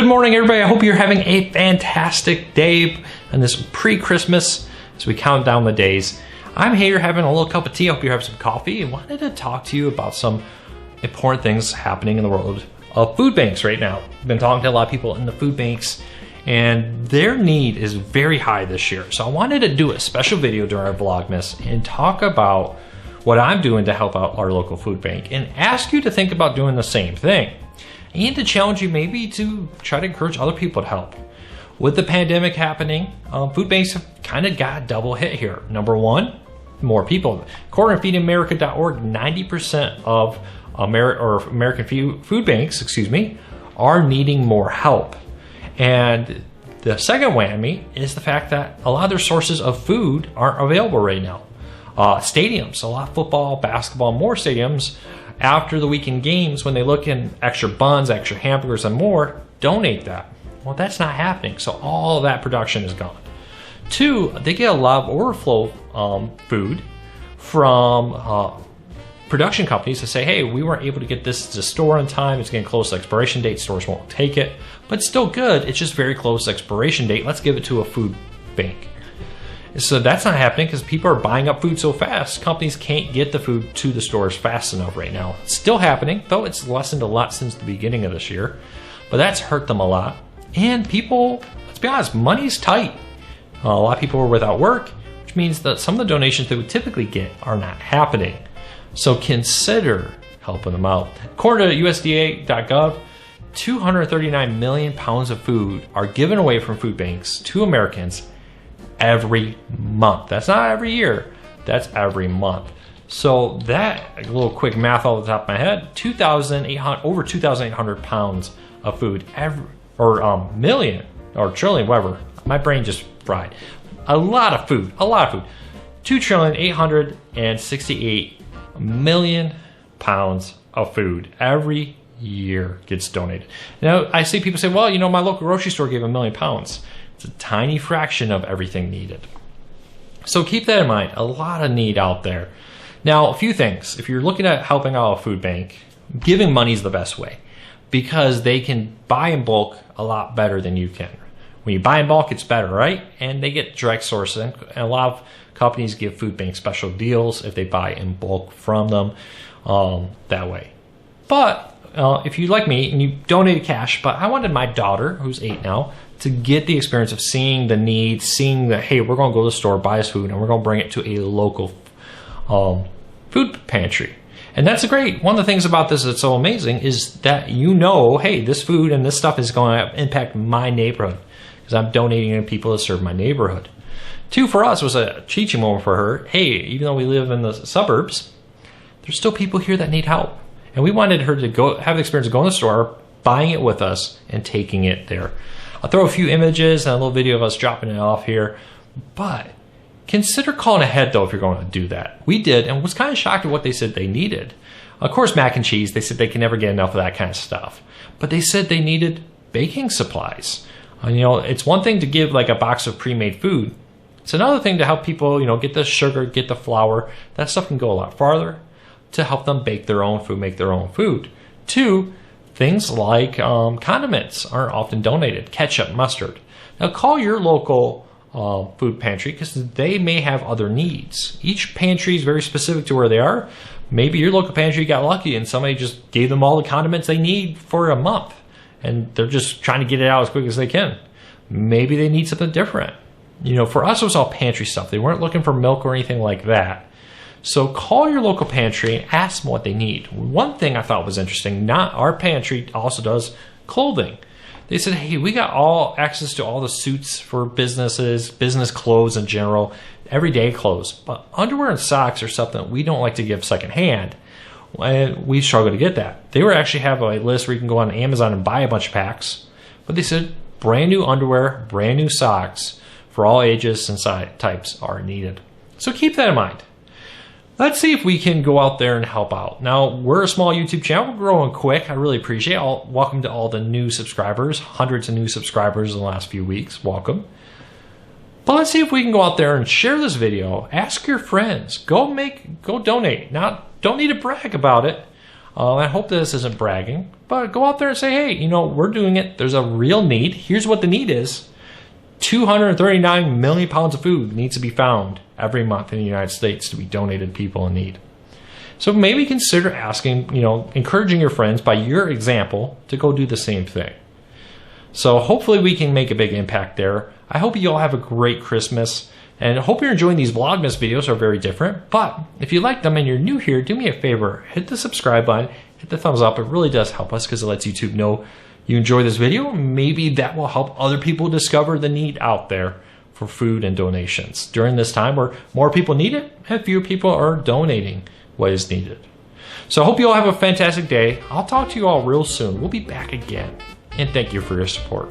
Good morning, everybody. I hope you're having a fantastic day on this pre-Christmas as we count down the days. I'm here having a little cup of tea. I hope you have some coffee and wanted to talk to you about some important things happening in the world of food banks right now. I've been talking to a lot of people in the food banks and their need is very high this year. So I wanted to do a special video during our Vlogmas and talk about what I'm doing to help out our local food bank and ask you to think about doing the same thing. And to challenge you maybe to try to encourage other people to help. With the pandemic happening, food banks have kind of got a double hit here. Number one, more people. According to feedamerica.org, 90% of American food banks, are needing more help. And the second whammy is the fact that a lot of their sources of food aren't available right now. Stadiums, a lot of football, basketball, more stadiums, after the weekend games, when they look in extra buns, extra hamburgers, and more, donate that. Well, that's not happening, so all of that production is gone. Two, they get a lot of overflow food from production companies to say, hey, we weren't able to get this to store in time, it's getting close to expiration date, stores won't take it, but it's still good, it's just very close to expiration date, let's give it to a food bank. So that's not happening because people are buying up food so fast. Companies can't get the food to the stores fast enough right now. It's still happening, though it's lessened a lot since the beginning of this year. But that's hurt them a lot. And people, let's be honest, money's tight. A lot of people are without work, which means that some of the donations they would typically get are not happening. So consider helping them out. According to USDA.gov, 239 million pounds of food are given away from food banks to Americans every month. That's not every year, that's every month. So that, a little quick math off the top of my head, over 2,800 pounds of food, million or trillion, whatever. My brain just fried. A lot of food. 2,868,000,000 pounds of food every year gets donated. Now, I see people say, well, you know, my local grocery store gave 1,000,000 pounds. It's a tiny fraction of everything needed. So keep that in mind, a lot of need out there. Now, a few things. If you're looking at helping out a food bank, giving money is the best way because they can buy in bulk a lot better than you can. When you buy in bulk, it's better, right? And they get direct sourcing. And a lot of companies give food banks special deals if they buy in bulk from them that way. But if you like me and you donated cash, but I wanted my daughter, who's 8 now, to get the experience of seeing the need, seeing that, hey, we're going to go to the store, buy us food, and we're going to bring it to a local food pantry. And that's great. One of the things about this that's so amazing is that hey, this food and this stuff is going to impact my neighborhood because I'm donating to people to serve my neighborhood. Two, for us, was a teaching moment for her. Hey, even though we live in the suburbs, there's still people here that need help. And we wanted her to go have the experience of going to the store, buying it with us, and taking it there. I'll throw a few images and a little video of us dropping it off here, but consider calling ahead though if you're going to do that. We did and was kind of shocked at what they said they needed. Of course, mac and cheese, they said they can never get enough of that kind of stuff, but they said they needed baking supplies. You know, it's one thing to give like a box of pre-made food. It's another thing to help people, you know, get the sugar, get the flour. That stuff can go a lot farther to help them bake their own food, make their own food. Two, things like condiments aren't often donated, ketchup, mustard. Now call your local food pantry because they may have other needs. Each pantry is very specific to where they are. Maybe your local pantry got lucky and somebody just gave them all the condiments they need for a month and they're just trying to get it out as quick as they can. Maybe they need something different. You know, for us it was all pantry stuff. They weren't looking for milk or anything like that. So call your local pantry and ask them what they need. One thing I thought was interesting, our pantry also does clothing. They said, hey, we got all access to all the suits for businesses, business clothes in general, everyday clothes. But underwear and socks are something that we don't like to give secondhand. And we struggle to get that. They actually have a list where you can go on Amazon and buy a bunch of packs. But they said brand new underwear, brand new socks for all ages and size types are needed. So keep that in mind. Let's see if we can go out there and help out. Now, we're a small YouTube channel. We're growing quick. I really appreciate it. Welcome to all the new subscribers. Hundreds of new subscribers in the last few weeks. Welcome. But let's see if we can go out there and share this video. Ask your friends. Go donate. Now, don't need to brag about it. I hope this isn't bragging, but go out there and say, hey, you know, we're doing it. There's a real need. Here's what the need is. 239 million pounds of food needs to be found every month in the United States to be donated to people in need. So maybe consider asking, you know, encouraging your friends by your example to go do the same thing. So hopefully we can make a big impact there. I hope you all have a great Christmas, and I hope you're enjoying these Vlogmas videos. Are very different, but if you like them and you're new here, do me a favor, hit the subscribe button, hit the thumbs up. It really does help us because it lets YouTube know you enjoy this video. Maybe that will help other people discover the need out there for food and donations during this time where more people need it and fewer people are donating what is needed. So I hope you all have a fantastic day. I'll talk to you all real soon. We'll be back again. And thank you for your support.